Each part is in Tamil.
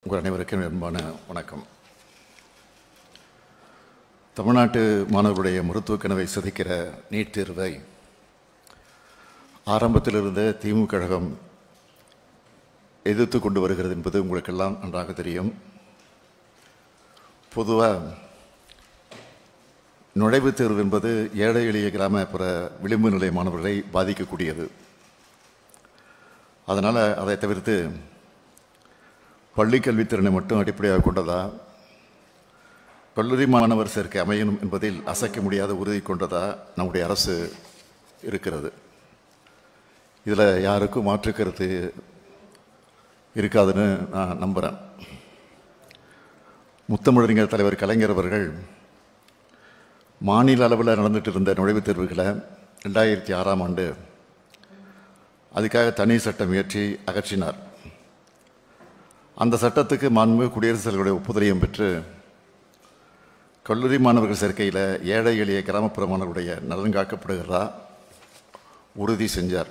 உங்கள் அனைவருக்கும் அன்பான வணக்கம். தமிழ்நாட்டு மாணவர்களுடைய மருத்துவக் கனவை சிதைக்கிற நீட் தேர்வை ஆரம்பத்தில் இருந்த திமுக கழகம் எதிர்த்து கொண்டு வருகிறது என்பது உங்களுக்கெல்லாம் நன்றாக தெரியும். பொதுவாக நுழைவுத் தேர்வு என்பது ஏழை எளிய கிராமப்புற விளிம்பு நிலை மாணவர்களை பாதிக்கக்கூடியது. அதனால் அதை தவிர்த்து பள்ளி கல்வித்திறனை மட்டும் அடிப்படையாக கொண்டதா, கல்லூரி மாணவர் சேர்க்கை அமையணும் என்பதில் அசைக்க முடியாத உறுதி கொண்டதா நம்முடைய அரசு இருக்கிறது. இதில் யாருக்கும் மாற்று கருத்து இருக்காதுன்னு நான் நம்புகிறேன். முத்தமிழறிஞர் தலைவர் கலைஞர் அவர்கள் மாநில அளவில் நடந்துட்டு இருந்த நுழைவுத் தேர்வுகளை 2006ஆம் ஆண்டு அதுக்காக தனி சட்டம் இயற்றி அகற்றினார். அந்த சட்டத்துக்கு மாண்புமிகு குடியரசுத் தலைவருடைய ஒப்புதலையும் பெற்று கல்லூரி மாணவர்கள் சேர்க்கையில் ஏழை எளிய கிராமப்புற மாணவர்களுடைய நலன் காக்கப்படுகிறதா உறுதி செஞ்சார்.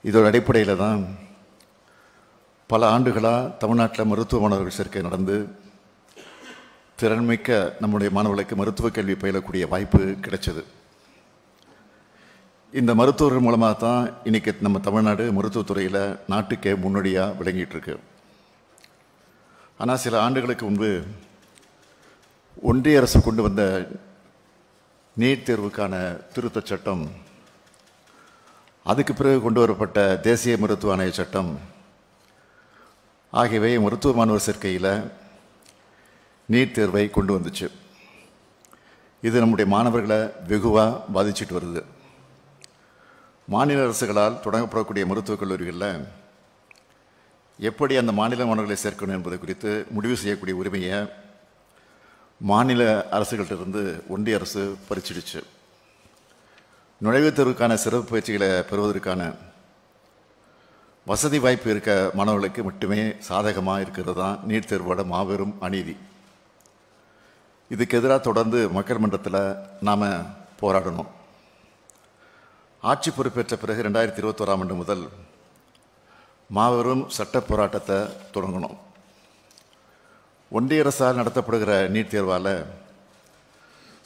இதோட அடிப்படையில் தான் பல ஆண்டுகளாக தமிழ்நாட்டில் மருத்துவ மாணவர்கள் சேர்க்கை நடந்து திறன்மிக்க நம்முடைய மாணவர்களுக்கு மருத்துவ கல்வி பயிலக்கூடிய வாய்ப்பு கிடைச்சது. இந்த மருத்துவர்கள் மூலமாக தான் இன்றைக்கி நம்ம தமிழ்நாடு மருத்துவத்துறையில் நாட்டுக்கே முன்னோடியாக விளங்கிட்டு இருக்கு. ஆனால் சில ஆண்டுகளுக்கு முன்பு ஒன்றிய அரசு கொண்டு வந்த நீட் தேர்வுக்கான திருத்தச் சட்டம், அதுக்கு பிறகு கொண்டு வரப்பட்ட தேசிய மருத்துவ ஆணைய சட்டம் ஆகியவை மருத்துவ மாணவர் சேர்க்கையில் நீட் தேர்வை கொண்டு வந்துச்சு. இது நம்முடைய மாணவர்களை வெகுவாக பாதிச்சுட்டு வருது. மாநில அரசுகளால் தொடங்கப்படக்கூடிய மருத்துவக் கல்லூரிகளில் எப்படி அந்த மாநில மாணவர்களை சேர்க்கணும் என்பது குறித்து முடிவு செய்யக்கூடிய உரிமையை மாநில அரசுகளிலிருந்து ஒன்றிய அரசு பறிச்சிடுச்சு. நுழைவுத் தேர்வுக்கான சிறப்பு பயிற்சிகளை பெறுவதற்கான வசதி வாய்ப்பு இருக்க மாணவர்களுக்கு மட்டுமே சாதகமாக இருக்கிறது தான் நீட் தேர்வோட மாபெரும் அநீதி. இதுக்கு எதிராக தொடர்ந்து மக்கள் மன்றத்தில் நாம் போராடணும். ஆட்சி பொறுப்பேற்ற பிறகு 2021ஆம் ஆண்டு முதல் மாபெரும் சட்ட போராட்டத்தை தொடங்கணும். ஒன்றிய அரசால் நடத்தப்படுகிற நீட் தேர்வால்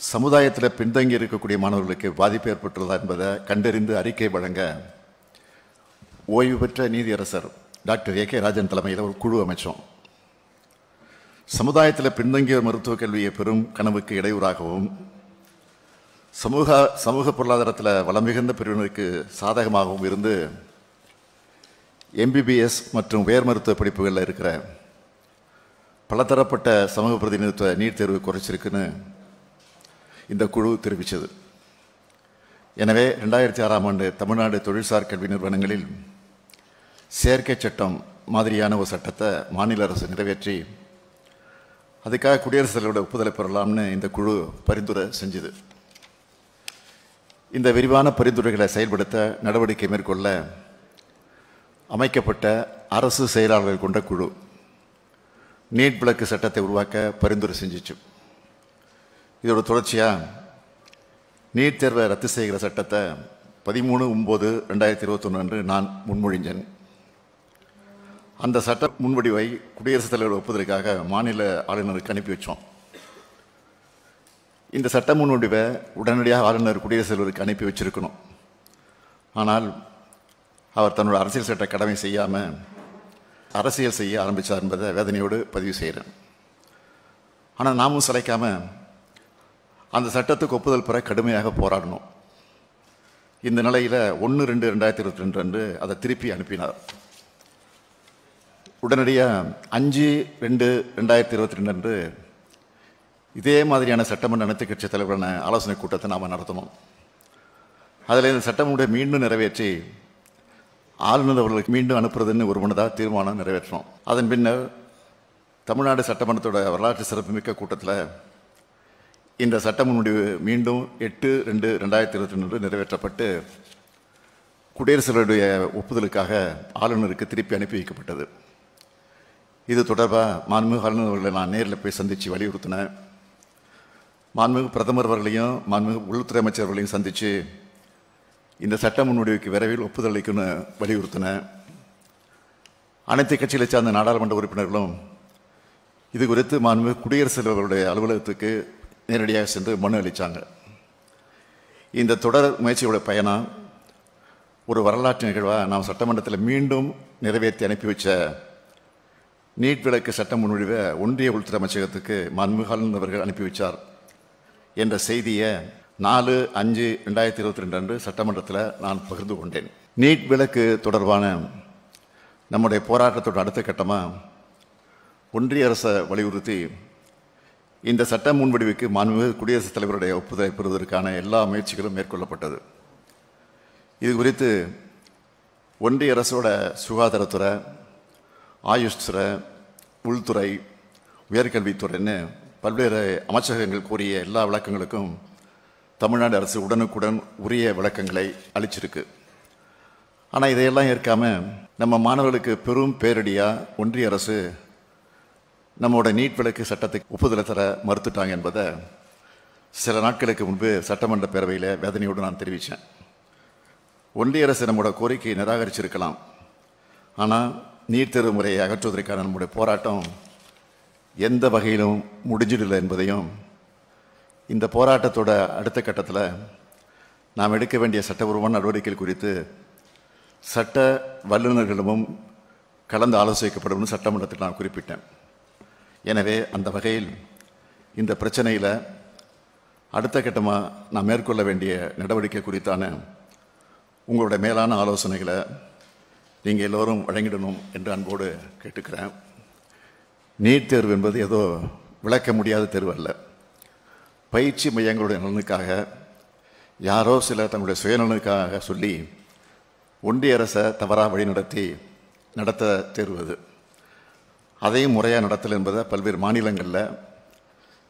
சமுதாயத்தில் பின்தங்கி இருக்கக்கூடிய மாணவர்களுக்கு பாதிப்பு ஏற்பட்டுள்ளதா என்பதை கண்டறிந்து அறிக்கை வழங்க ஓய்வு பெற்ற நீதியரசர் டாக்டர் ஏ.கே. ராஜன் தலைமையில் ஒரு குழு அமைச்சோம். சமுதாயத்தில் பின்தங்கிய மருத்துவக் கல்வியை பெரும் கனவுக்கு இடையூறாகவும் சமூக பொருளாதாரத்தில் வளம் மிகுந்த பிரிவினருக்கு சாதகமாகவும் இருந்து எம்பிபிஎஸ் மற்றும் உயர் மருத்துவ படிப்புகளில் இருக்கிற பலதரப்பட்ட சமூக பிரதிநிதித்துவ நீட் தேர்வு குறைச்சிருக்குன்னு இந்த குழு தெரிவித்தது. எனவே 2006ஆம் ஆண்டு தமிழ்நாடு தொழில்சார் கல்வி நிறுவனங்களில் சேர்க்கை சட்டம் மாதிரியான ஒரு சட்டத்தை மாநில அரசு நிறைவேற்றி அதுக்காக குடியரசுத் தலைவரோட ஒப்புதலை பெறலாம்னு இந்த குழு பரிந்துரை செஞ்சுது. இந்த விரிவான பரிந்துரைகளை செயல்படுத்த நடவடிக்கை மேற்கொள்ள அமைக்கப்பட்ட அரசு செயலாளர்கள் கொண்ட குழு நீட் விலக்கு சட்டத்தை உருவாக்க பரிந்துரை செஞ்சிச்சு. இதோட தொடர்ச்சியாக நீட் தேர்வை ரத்து செய்கிற சட்டத்தை 13/9/2021 அன்று நான் முன்மொழிஞ்சேன். அந்த சட்ட முன்வடிவை குடியரசுத் தலைவர் ஒப்புதலுக்காக மாநில ஆளுநருக்கு அனுப்பி வச்சோம். இந்த சட்ட முன்வடிவை உடனடியாக ஆளுநர் குடியரசுத் தலைவருக்கு அனுப்பி வச்சிருக்கணும். ஆனால் அவர் தன்னோட அரசியல் சட்ட கடமை செய்யாமல் அரசியல் செய்ய ஆரம்பித்தார் என்பதை வேதனையோடு பதிவு செய்கிறேன். ஆனால் நாமும் சளைக்காமல் அந்த சட்டத்துக்கு ஒப்புதல் பெற கடுமையாக போராடணும். இந்த நிலையில் 1/2/2022 அன்று அதை திருப்பி அனுப்பினார். உடனடியாக 5/2/2022 அன்று இதே மாதிரியான சட்டமன்ற அனைத்து கட்சி தலைவரான ஆலோசனை கூட்டத்தை நாம் நடத்தணும். அதில் இந்த சட்டமுறை மீண்டும் நிறைவேற்றி ஆளுநர் அவர்களுக்கு மீண்டும் அனுப்புறதுன்னு ஒரு மனதாக தீர்மானம் நிறைவேற்றணும். அதன் பின்னர் தமிழ்நாடு சட்டமன்றத்தோட வரலாற்று சிறப்புமிக்க கூட்டத்தில் இந்த சட்ட முன்வடிவு மீண்டும் 8/2/2022 நிறைவேற்றப்பட்டு குடியரசுத் தலைவருடைய ஒப்புதலுக்காக ஆளுநருக்கு திருப்பி அனுப்பி வைக்கப்பட்டது. இது தொடர்பாக மாண்புமிகு ஆளுநர் அவர்களை நான் நேரில் போய் சந்தித்து வலியுறுத்தினேன். மாண்புமிகு பிரதமர் அவர்களையும் மாண்புமிகு உள்துறை அமைச்சர் அவர்களையும் சந்தித்து இந்த சட்ட முன்வடிவுக்கு விரைவில் ஒப்புதல் அளிக்கணும்னு வலியுறுத்தினேன். அனைத்து கட்சிகளை சார்ந்த நாடாளுமன்ற உறுப்பினர்களும் இது குறித்து மாண்புமிகு குடியரசுத் தலைவருடைய அலுவலகத்துக்கு நேரடியாக சென்று மனு அளித்தாங்க. இந்த தொடர் முயற்சியோட பயணம் ஒரு வரலாற்று நிகழ்வாக நாம் சட்டமன்றத்தில் மீண்டும் நிறைவேற்றி அனுப்பி வச்ச நீட் விலக்கு சட்ட முன்வடிவை ஒன்றிய உள்துறை அமைச்சகத்துக்கு மாண்புமிகு ஆளுநர் அவர்கள் அனுப்பி வச்சார் என்ற செய்தியை 4/5/2022 அன்று சட்டமன்றத்தில் நான் பகிர்ந்து கொண்டேன். நீட் விலக்கு தொடர்பான நம்முடைய போராட்டத்தோட அடுத்த கட்டமாக ஒன்றிய அரசை வலியுறுத்தி இந்த சட்ட முன்வடிவுக்கு மாண்புமிகு குடியரசுத் தலைவருடைய ஒப்புதலை பெறுவதற்கான எல்லா முயற்சிகளும் மேற்கொள்ளப்பட்டது. இது குறித்து ஒன்றிய அரசோட சுகாதாரத்துறை, ஆயுஷ் துறை, உள்துறை, உயர்கல்வித்துறைன்னு பல்வேறு அமைச்சகங்கள் கூறிய எல்லா விளக்கங்களுக்கும் தமிழ்நாடு அரசு உடனுக்குடன் உரிய விளக்கங்களை அளிச்சிருக்கு. ஆனால் இதையெல்லாம் ஏற்காமல் நம்ம மாணவர்களுக்கு பெரும் பேரடியாக ஒன்றிய அரசு நம்மளோட நீட் விலக்கு சட்டத்துக்கு ஒப்புதலை தர மறுத்துட்டாங்க என்பதை சில நாட்களுக்கு முன்பு சட்டமன்ற பேரவையில் வேதனையோடு நான் தெரிவித்தேன். ஒன்றிய அரசு நம்மளோட கோரிக்கையை நிராகரிச்சிருக்கலாம். ஆனால் நீட் தேர்வு முறையை அகற்றுவதற்கான நம்முடைய போராட்டம் எந்த வகையிலும் முடிஞ்சிடலை என்பதையும், இந்த போராட்டத்தோட அடுத்த கட்டத்தில் நாம் எடுக்க வேண்டிய சட்டபூர்வமான நடவடிக்கைகள் குறித்து சட்ட வல்லுநர்களிடமும் கலந்து ஆலோசிக்கப்படும் சட்டமன்றத்தில் நான் குறிப்பிட்டேன். எனவே அந்த வகையில் இந்த பிரச்சனையில் அடுத்த கட்டமாக நான் மேற்கொள்ள வேண்டிய நடவடிக்கை குறித்தான உங்களுடைய மேலான ஆலோசனைகளை நீங்கள் எல்லோரும் வழங்கிடணும் என்று அன்போடு கேட்டுக்கிறேன். நீட் தேர்வு என்பது ஏதோ விளக்க முடியாத தேர்வு அல்ல. பயிற்சி மையங்களுடைய நலனுக்காக யாரோ சிலர் தங்களுடைய சுயநலனுக்காக சொல்லி ஒன்றிய அரசை தவறாக வழிநடத்தி நடத்த தேர்வு அது. அதையும் முறையாக நடத்தல் என்பதை பல்வேறு மாநிலங்களில்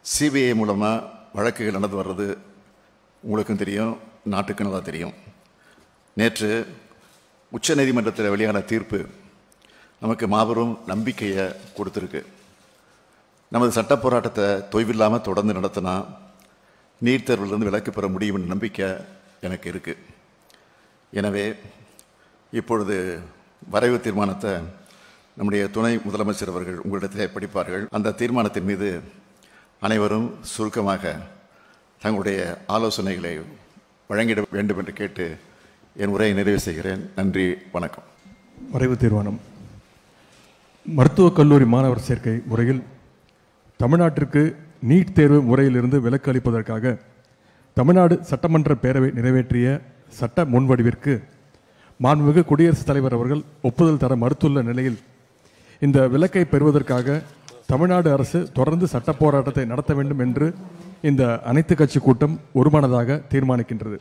சிபிஐ மூலமாக வழக்குகள் நடந்து வர்றது உங்களுக்கும் தெரியும், நாட்டுக்கு நல்லா தெரியும். நேற்று உச்சநீதிமன்றத்தில் வெளியான தீர்ப்பு நமக்கு மாபெரும் நம்பிக்கையை கொடுத்துருக்கு. நமது சட்ட போராட்டத்தை தொய்வில்லாமல் தொடர்ந்து நடத்தினா நீட் தேர்விலிருந்து விலக்கு பெற முடியும் என்ற நம்பிக்கை எனக்கு இருக்குது. எனவே இப்பொழுது வரைவு தீர்மானத்தை நம்முடைய துணை முதலமைச்சர் அவர்கள் உங்களிடத்திலே படிப்பார்கள். அந்த தீர்மானத்தின் மீது அனைவரும் சுருக்கமாக தங்களுடைய ஆலோசனைகளை வழங்கிட வேண்டும் என்று கேட்டு என் உரையை நிறைவு செய்கிறேன். நன்றி, வணக்கம். வரைவு தீர்மானம். மருத்துவக் கல்லூரி மாணவர் சேர்க்கை முறையில் தமிழ்நாட்டிற்கு நீட் தேர்வு முறையிலிருந்து விலக்கு அளிப்பதற்காக தமிழ்நாடு சட்டமன்ற பேரவை நிறைவேற்றிய சட்ட முன்வடிவிற்கு மாண்புமிகு குடியரசுத் தலைவர் அவர்கள் ஒப்புதல் தர மறுத்துள்ள நிலையில் இந்த விலக்கை பெறுவதற்காக தமிழ்நாடு அரசு தொடர்ந்து சட்ட போராட்டத்தை நடத்த வேண்டும் என்று இந்த அனைத்து கட்சி கூட்டம் ஒருமனதாக தீர்மானிக்கின்றது.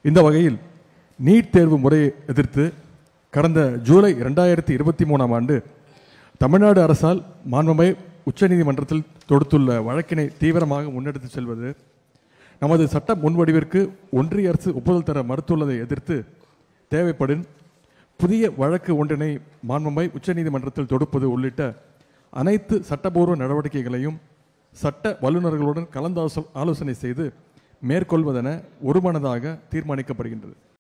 இந்த வகையில் நீட் தேர்வு முறையை எதிர்த்து கடந்த ஜூலை 2023 ஆண்டு தமிழ்நாடு அரசால் மாண்புமிகு உச்சநீதிமன்றத்தில் தொடுத்துள்ள வழக்கினை தீவிரமாக முன்னெடுத்து செல்வது, நமது சட்ட முன்வடிவிற்கு ஒன்றிய அரசு ஒப்புதல் தர மறுத்துள்ளதை எதிர்த்து தேவைப்படும் புதிய வழக்கு ஒன்றினை மாண்புமிகு உச்சநீதிமன்றத்தில் தொடுப்பது உள்ளிட்ட அனைத்து சட்டபூர்வ நடவடிக்கைகளையும் சட்ட வல்லுநர்களுடன் கலந்து ஆலோசனை செய்து மேற்கொள்வதென ஒருமனதாக தீர்மானிக்கப்படுகின்றது.